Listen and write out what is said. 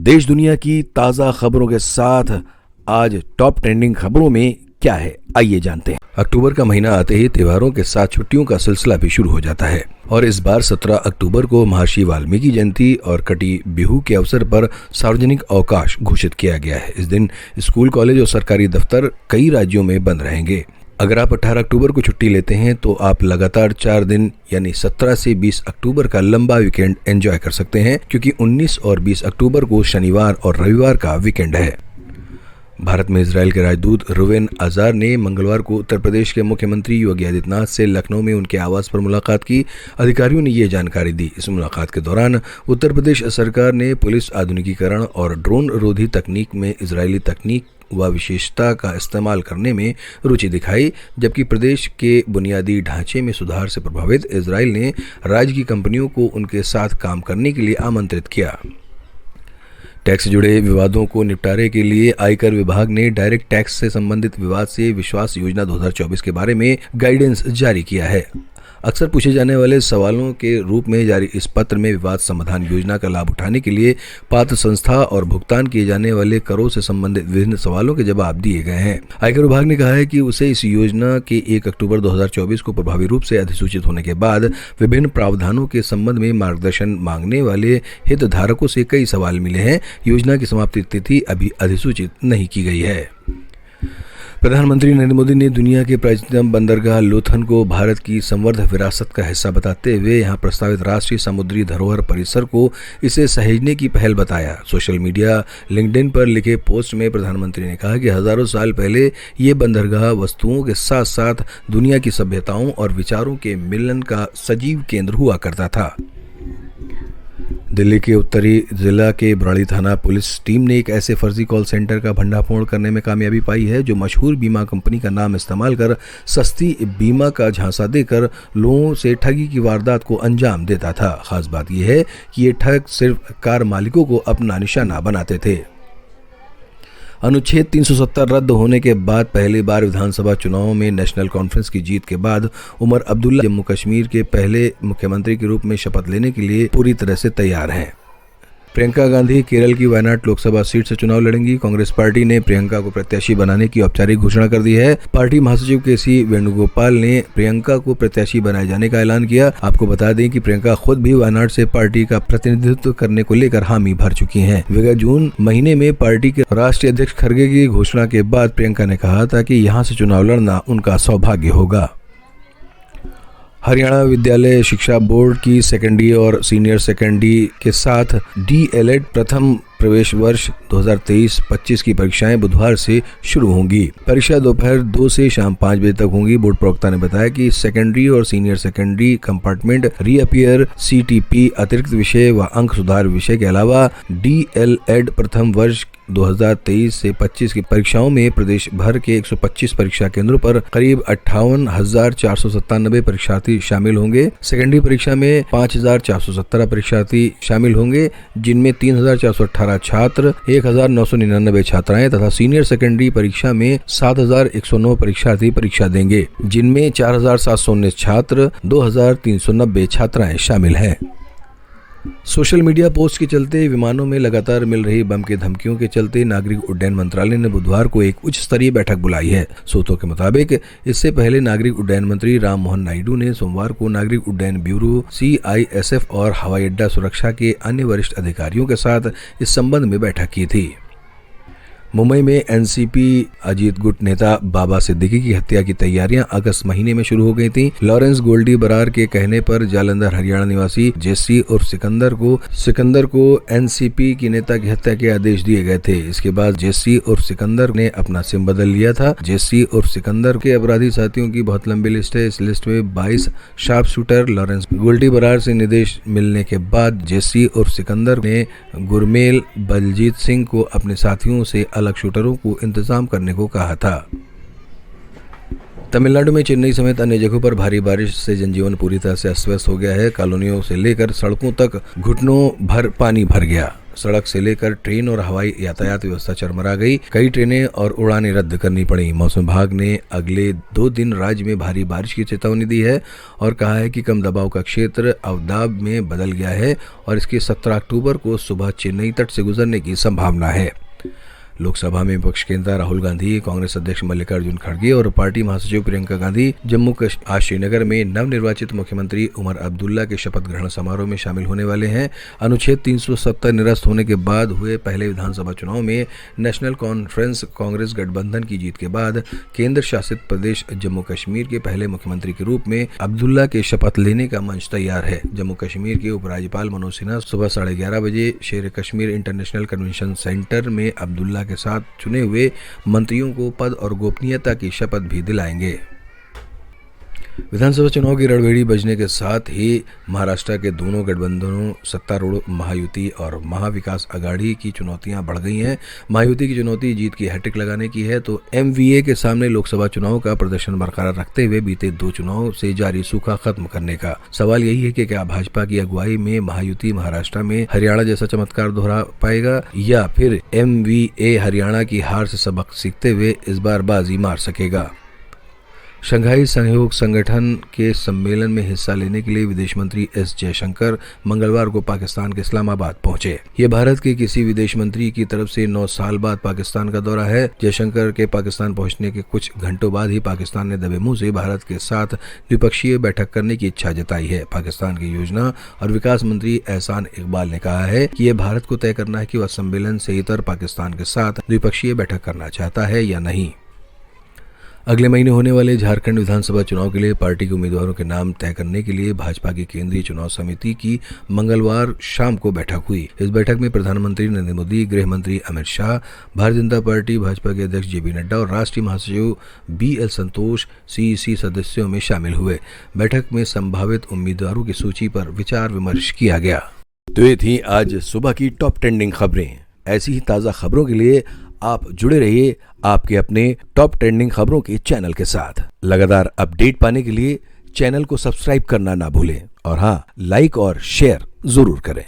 देश दुनिया की ताज़ा खबरों के साथ आज टॉप ट्रेंडिंग खबरों में क्या है, आइए जानते हैं। अक्टूबर का महीना आते ही त्योहारों के साथ छुट्टियों का सिलसिला भी शुरू हो जाता है और इस बार 17 अक्टूबर को महर्षि वाल्मीकि जयंती और कटी बिहू के अवसर पर सार्वजनिक अवकाश घोषित किया गया है। इस दिन स्कूल, कॉलेज और सरकारी दफ्तर कई राज्यों में बंद रहेंगे। अगर आप 18 अक्टूबर को छुट्टी लेते हैं तो आप लगातार 4 दिन यानी 17 से 20 अक्टूबर का लंबा वीकेंड एंजॉय कर सकते हैं, क्योंकि 19 और 20 अक्टूबर को शनिवार और रविवार का वीकेंड है। भारत में इजरायल के राजदूत रुवेन अजार ने मंगलवार को उत्तर प्रदेश के मुख्यमंत्री योगी आदित्यनाथ से लखनऊ में उनके आवास पर मुलाकात की। अधिकारियों ने ये जानकारी दी। इस मुलाकात के दौरान उत्तर प्रदेश सरकार ने पुलिस आधुनिकीकरण और ड्रोन रोधी तकनीक में इजरायली तकनीक व विशेषता का इस्तेमाल करने में रुचि दिखाई, जबकि प्रदेश के बुनियादी ढांचे में सुधार से प्रभावित इजरायल ने राज्य की कंपनियों को उनके साथ काम करने के लिए आमंत्रित किया। टैक्स से जुड़े विवादों को निपटारे के लिए आयकर विभाग ने डायरेक्ट टैक्स से संबंधित विवाद से विश्वास योजना 2024 के बारे में गाइडेंस जारी किया है। अक्सर पूछे जाने वाले सवालों के रूप में जारी इस पत्र में विवाद समाधान योजना का लाभ उठाने के लिए पात्र संस्था और भुगतान किए जाने वाले करों से संबंधित विभिन्न सवालों के जवाब दिए गए हैं। आयकर विभाग ने कहा है कि उसे इस योजना के 1 अक्टूबर 2024 को प्रभावी रूप से अधिसूचित होने के बाद विभिन्न प्रावधानों के संबंध में मार्गदर्शन मांगने वाले हितधारकों से कई सवाल मिले हैं। योजना की समाप्ति तिथि अभी अधिसूचित नहीं की गई है। प्रधानमंत्री नरेंद्र मोदी ने दुनिया के प्राचीनतम बंदरगाह लोथल को भारत की समृद्ध विरासत का हिस्सा बताते हुए यहां प्रस्तावित राष्ट्रीय समुद्री धरोहर परिसर को इसे सहेजने की पहल बताया। सोशल मीडिया लिंक्डइन पर लिखे पोस्ट में प्रधानमंत्री ने कहा कि हजारों साल पहले ये बंदरगाह वस्तुओं के साथ साथ दुनिया की सभ्यताओं और विचारों के मिलन का सजीव केंद्र हुआ करता था। दिल्ली के उत्तरी जिला के बुराड़ी थाना पुलिस टीम ने एक ऐसे फर्जी कॉल सेंटर का भंडाफोड़ करने में कामयाबी पाई है जो मशहूर बीमा कंपनी का नाम इस्तेमाल कर सस्ती बीमा का झांसा देकर लोगों से ठगी की वारदात को अंजाम देता था। खास बात यह है कि ये ठग सिर्फ कार मालिकों को अपना निशाना बनाते थे। अनुच्छेद 370 रद्द होने के बाद पहली बार विधानसभा चुनावों में नेशनल कॉन्फ्रेंस की जीत के बाद उमर अब्दुल्ला जम्मू कश्मीर के पहले मुख्यमंत्री के रूप में शपथ लेने के लिए पूरी तरह से तैयार हैं। प्रियंका गांधी केरल की वायनाड लोकसभा सीट से चुनाव लड़ेंगी। कांग्रेस पार्टी ने प्रियंका को प्रत्याशी बनाने की औपचारिक घोषणा कर दी है। पार्टी महासचिव केसी वेणुगोपाल ने प्रियंका को प्रत्याशी बनाए जाने का ऐलान किया। आपको बता दें कि प्रियंका खुद भी वायनाड से पार्टी का प्रतिनिधित्व करने को लेकर हामी भर चुकी हैं। विगत जून महीने में पार्टी के राष्ट्रीय अध्यक्ष खड़गे की घोषणा के बाद प्रियंका ने कहा था कि यहां से चुनाव लड़ना उनका सौभाग्य होगा। हरियाणा विद्यालय शिक्षा बोर्ड की सेकेंडरी और सीनियर सेकेंडरी के साथ DELED प्रथम प्रवेश वर्ष 2023-25 की परीक्षाएं बुधवार से शुरू होंगी। परीक्षा दोपहर 2 से शाम 5 बजे तक होंगी। बोर्ड प्रवक्ता ने बताया कि सेकेंडरी और senior secondary compartment reappear CTP अतिरिक्त विषय व अंक सुधार विषय के अलावा DELED प्रथम वर्ष 2023 से 25 की परीक्षाओं में प्रदेश भर के 125 परीक्षा केंद्रों पर करीब 58,497 परीक्षार्थी शामिल होंगे। सेकेंडरी परीक्षा में 5,417 परीक्षार्थी शामिल होंगे, जिनमें 3,418 छात्र, 1,999 छात्राएं तथा सीनियर सेकेंडरी परीक्षा में 7,109 परीक्षार्थी परीक्षा देंगे, जिनमें 4,719 छात्र, 2,390 छात्राएं शामिल हैं। सोशल मीडिया पोस्ट के चलते विमानों में लगातार मिल रही बम की धमकियों के चलते नागरिक उड्डयन मंत्रालय ने बुधवार को एक उच्च स्तरीय बैठक बुलाई है। सूत्रों के मुताबिक इससे पहले नागरिक उड्डयन मंत्री राम मोहन नायडू ने सोमवार को नागरिक उड्डयन ब्यूरो CISF और हवाई अड्डा सुरक्षा के अन्य वरिष्ठ अधिकारियों के साथ इस संबंध में बैठक की थी। मुंबई में NCP अजीत गुट नेता बाबा सिद्दीकी की हत्या की तैयारियां अगस्त महीने में शुरू हो गई थीं। लॉरेंस गोल्डी बरार के कहने पर जालंधर हरियाणा निवासी जेसी और सिकंदर को NCP की नेता की हत्या के आदेश दिए गए थे। इसके बाद जेसी और सिकंदर ने अपना सिम बदल लिया था। जेसी और सिकंदर के अपराधी साथियों की बहुत लंबी लिस्ट है। इस लिस्ट में 22 sharp shooter Lawrence Goldy Brar से निर्देश मिलने के बाद जेसी और सिकंदर ने गुरमेल बलजीत सिंह को अपने साथियों से अलग शूटरों को इंतजाम करने को कहा था। तमिलनाडु में चेन्नई समेत अन्य जगहों पर भारी बारिश से जनजीवन पूरी तरह से अस्त व्यस्त हो गया है। कॉलोनियों से लेकर सड़कों तक घुटनों भर पानी भर गया। सड़क से लेकर ट्रेन और हवाई यातायात व्यवस्था चरमरा गई। कई ट्रेनें और उड़ानें रद्द करनी पड़ी। मौसम विभाग ने अगले 2 दिन राज्य में भारी बारिश की चेतावनी दी है और कहा है कि कम दबाव का क्षेत्र अवदाब में बदल गया है और इसके 17 अक्टूबर को सुबह चेन्नई तट से गुजरने की संभावना है। लोकसभा में विपक्ष के नेता राहुल गांधी, कांग्रेस अध्यक्ष मल्लिकार्जुन खड़गे और पार्टी महासचिव प्रियंका गांधी आज श्रीनगर में नवनिर्वाचित मुख्यमंत्री उमर अब्दुल्ला के शपथ ग्रहण समारोह में शामिल होने वाले हैं। अनुच्छेद 370 निरस्त होने के बाद हुए पहले विधानसभा चुनाव में नेशनल कॉन्फ्रेंस कांग्रेस गठबंधन की जीत के बाद केंद्र शासित प्रदेश जम्मू कश्मीर के पहले मुख्यमंत्री के रूप में अब्दुल्ला के शपथ लेने का मंच तैयार है। जम्मू कश्मीर के उपराज्यपाल मनोज सिन्हा सुबह 11:30 बजे शेर कश्मीर इंटरनेशनल कन्वेंशन सेंटर में अब्दुल्ला के साथ चुने हुए मंत्रियों को पद और गोपनीयता की शपथ भी दिलाएंगे। विधानसभा चुनाव की रणभेड़ी बजने के साथ ही महाराष्ट्र के दोनों गठबंधनों सत्तारूढ़ महायुति और महाविकास अघाड़ी की चुनौतियां बढ़ गई हैं। महायुति की चुनौती जीत की हैट्रिक लगाने की है तो एमवीए के सामने लोकसभा चुनाव का प्रदर्शन बरकरार रखते हुए बीते 2 चुनाव से जारी सूखा खत्म करने का। सवाल यही है कि क्या भाजपा की अगुवाई में महायुति महाराष्ट्र में हरियाणा जैसा चमत्कार दोहरा पाएगा या फिर एमवीए हरियाणा की हार से सबक सीखते हुए इस बार बाजी मार सकेगा। शंघाई सहयोग संगठन के सम्मेलन में हिस्सा लेने के लिए विदेश मंत्री एस जयशंकर मंगलवार को पाकिस्तान के इस्लामाबाद पहुंचे। ये भारत के किसी विदेश मंत्री की तरफ से 9 साल बाद पाकिस्तान का दौरा है। जयशंकर के पाकिस्तान पहुंचने के कुछ घंटों बाद ही पाकिस्तान ने दबे मुंह से भारत के साथ द्विपक्षीय बैठक करने की इच्छा जताई है। पाकिस्तान के योजना और विकास मंत्री एहसान इकबाल ने कहा है कि यह भारत को तय करना है कि वह सम्मेलन से इतर पाकिस्तान के साथ द्विपक्षीय बैठक करना चाहता है या नहीं। अगले महीने होने वाले झारखंड विधानसभा चुनाव के लिए पार्टी के उम्मीदवारों के नाम तय करने के लिए भाजपा की केंद्रीय चुनाव समिति की मंगलवार शाम को बैठक हुई। इस बैठक में प्रधानमंत्री नरेंद्र मोदी, गृह मंत्री अमित शाह, भारतीय जनता पार्टी भाजपा के अध्यक्ष जेपी नड्डा और राष्ट्रीय महासचिव BL संतोष CEC सदस्यों में शामिल हुए। बैठक में संभावित उम्मीदवारों की सूची पर विचार विमर्श किया गया। तो ये थी आज सुबह की टॉप ट्रेंडिंग खबरें। ऐसी ही ताज़ा खबरों के लिए आप जुड़े रहिए आपके अपने टॉप ट्रेंडिंग खबरों के चैनल के साथ। लगातार अपडेट पाने के लिए चैनल को सब्सक्राइब करना ना भूलें और हाँ, लाइक और शेयर जरूर करें।